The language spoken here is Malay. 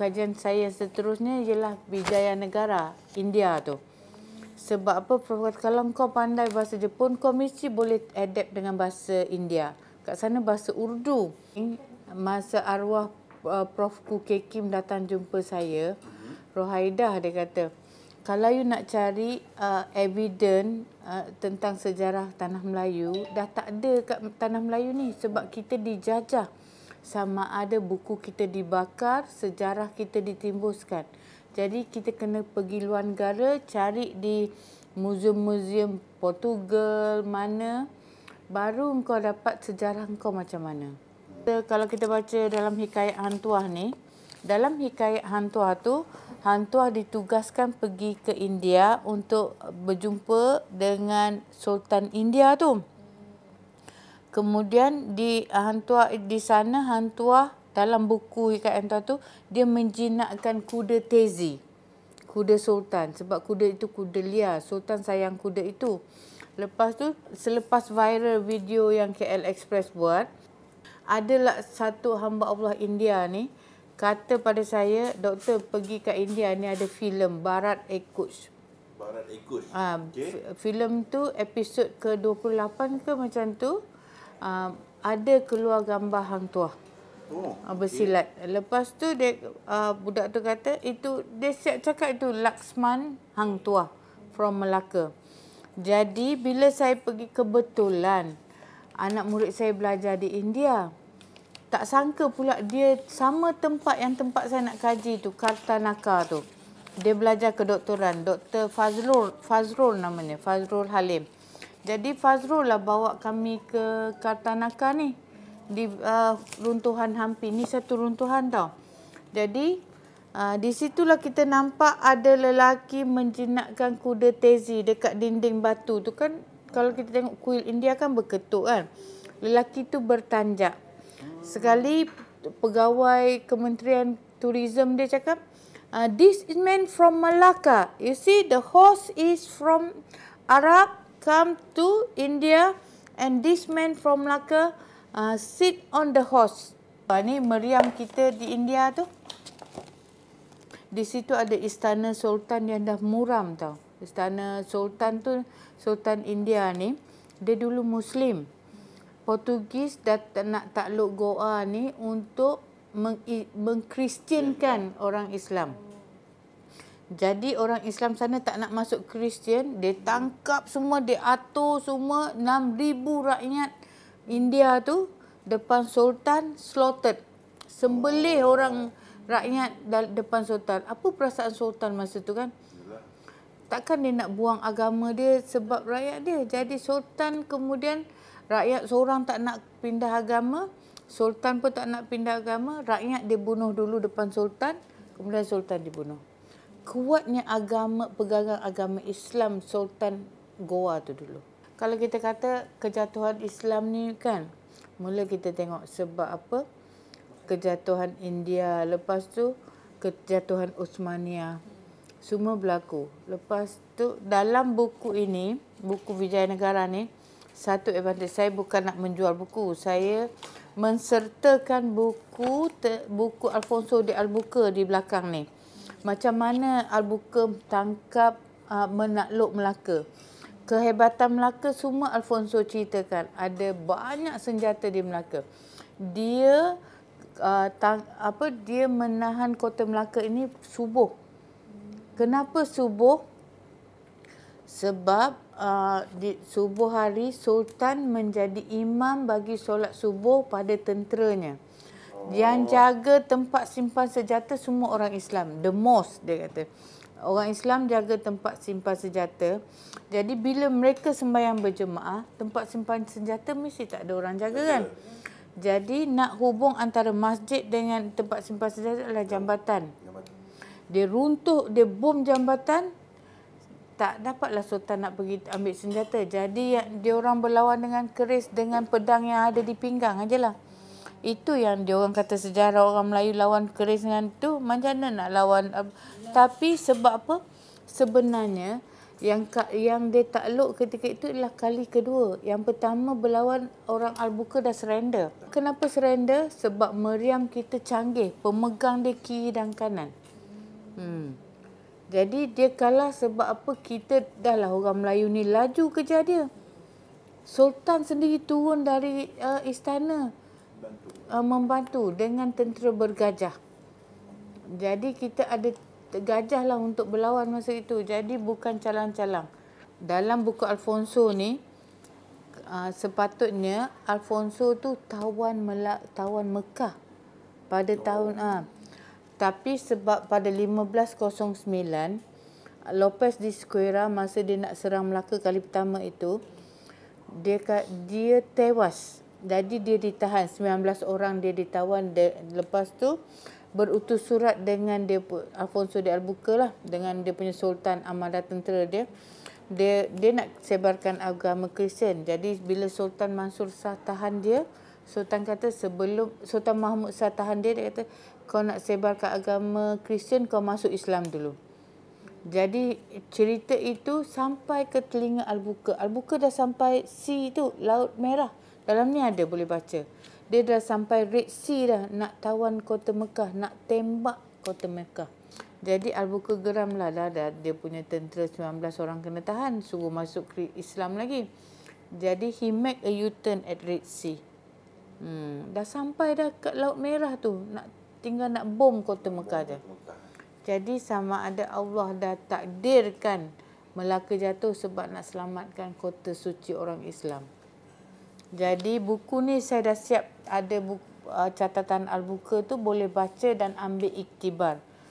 kajian saya seterusnya ialah Wijayanegara, India tu. Sebab apa? Prof kata, kalau kau pandai bahasa Jepun, kau mesti boleh adapt dengan bahasa India. Kat sana bahasa Urdu. Masa arwah Prof Kuke Kim datang jumpa saya, Rohaidah dia kata, kalau you nak cari evidence tentang sejarah Tanah Melayu, dah tak ada kat Tanah Melayu ni sebab kita dijajah. Sama ada buku kita dibakar, sejarah kita ditimbuskan. Jadi kita kena pergi luar negara, cari di muzium-muzium Portugal mana, baru kau dapat sejarah kau macam mana. Kalau kita baca dalam hikayat Hang Tuah ni, dalam hikayat Hang Tuah tu, Hang Tuah ditugaskan pergi ke India untuk berjumpa dengan Sultan India tu. Kemudian di Hang Tuah di sana, Hang Tuah dalam buku hikayat Hang Tuah tu, dia menjinakkan kuda Tezi, kuda Sultan. Sebab kuda itu kuda liar. Sultan sayang kuda itu. Lepas tu, selepas viral video yang KL Express buat, adalah satu hamba Allah India ni kata pada saya, doktor pergi ke India ni ada filem Bharat Ek Kuch. Bharat Ek Kuch. Filem tu episod ke-28 ke macam tu, ada keluar gambar Hang Tuah. Bersilat. Lepas tu dia budak tu kata itu dia siap cakap itu Laksman Hang Tuah from Melaka. Jadi bila saya pergi, kebetulan anak murid saya belajar di India. Tak sangka pula dia sama tempat yang tempat saya nak kaji tu, Kartanaka tu. Dia belajar kedoktoran, Dr. Fazrul namanya, Fazrul Halim. Jadi Fazrul lah bawa kami ke Kartanaka ni. Di runtuhan Hampi. Ni satu runtuhan tau. Jadi di situlah kita nampak ada lelaki menjinakkan kuda Tezi dekat dinding batu tu kan. Kalau kita tengok kuil India kan berketuk kan. Lelaki tu bertanjak. Sekali pegawai Kementerian Tourism dia cakap, this is man from Malacca. You see the horse is from Arab come to India and this man from Malacca sit on the horse. Ni meriam kita di India tu. Di situ ada istana Sultan yang dah muram tau. Istana Sultan tu, Sultan India ni, dia dulu Muslim. Portugis nak takluk Goa ni untuk mengkristiankan orang Islam. Jadi orang Islam sana tak nak masuk Kristian, dia tangkap semua, dia atur semua 6,000 rakyat India tu depan Sultan, slaughtered. Sembelih orang rakyat depan Sultan. Apa perasaan Sultan masa tu kan? Takkan dia nak buang agama dia sebab rakyat dia. Jadi Sultan kemudian, rakyat seorang tak nak pindah agama, Sultan pun tak nak pindah agama, rakyat dia bunuh dulu depan Sultan, kemudian Sultan dibunuh. Kuatnya agama, pegangan agama Islam Sultan Goa tu dulu. Kalau kita kata kejatuhan Islam ni kan, mula kita tengok sebab apa? Kejatuhan India, lepas tu kejatuhan Uthmaniyah. Semua berlaku. Lepas tu dalam buku ini, buku Wijayanegara ni, satu advantage, saya bukan nak menjual buku. Saya mensertakan buku Alfonso de Albuquerque di belakang ni. Macam mana Albuquerque tangkap menakluk Melaka. Kehebatan Melaka semua Alfonso ceritakan. Ada banyak senjata di Melaka. Dia dia menahan kota Melaka ini subuh. Kenapa subuh? Sebab di subuh hari Sultan menjadi imam bagi solat subuh pada tenteranya. Yang jaga tempat simpan senjata semua orang Islam. The mosque dia kata. Orang Islam jaga tempat simpan senjata. Jadi bila mereka sembahyang berjemaah, tempat simpan senjata mesti tak ada orang jaga kan. Jadi nak hubung antara masjid dengan tempat simpan senjata adalah jambatan. Dia runtuh, dia bom jambatan, tak dapatlah Sultan nak pergi ambil senjata. Jadi dia orang berlawan dengan keris, dengan pedang yang ada di pinggang ajalah. Itu yang dia orang kata sejarah orang Melayu lawan keris dengan tu, macam mana nak lawan. Tapi sebab apa? Sebenarnya Yang dia takluk ketika itu adalah kali kedua. Yang pertama berlawan orang Al-Buqa dah surrender. Kenapa surrender? Sebab meriam kita canggih. Pemegang dia kiri dan kanan. Jadi dia kalah sebab apa? Kita dah lah orang Melayu ni laju kejar dia. Sultan sendiri turun dari istana membantu dengan tentera bergajah. Jadi kita ada gajah lah untuk berlawan masa itu. Jadi bukan calang-calang. Dalam buku Alfonso ni, sepatutnya Alfonso tu tawan Mekah pada tahun tapi sebab pada 1509 Lopez de Esquerra masa dia nak serang Melaka kali pertama itu, dia tewas. Jadi dia ditahan, 19 orang dia ditawan. Lepas tu berutus surat dengan dia Alfonso de Albuquerque lah, dengan dia punya sultan armada tentera dia nak sebarkan agama Kristian. Jadi bila Sultan Mansur Shah tahan dia, Sultan kata sebelum Sultan Mahmud Shah tahan dia kata kau nak sebarkan agama Kristian, kau masuk Islam dulu. Jadi cerita itu sampai ke telinga Albuquerque. Albuquerque dah sampai sea tu, Laut Merah. Dalam ni ada, boleh baca. Dia dah sampai Red Sea dah, nak tawan kota Mekah, nak tembak kota Mekah. Jadi Albuquerque geram lah, dah dia punya tentera 19 orang kena tahan, suruh masuk Islam lagi. Jadi he make a U-turn at Red Sea. Dah sampai dah kat Laut Merah tu, tinggal nak bom kota Mekah je. Jadi sama ada Allah dah takdirkan Melaka jatuh sebab nak selamatkan kota suci orang Islam. Jadi buku ni saya dah siap, ada buku, catatan Al-Buqa tu, boleh baca dan ambil iktibar.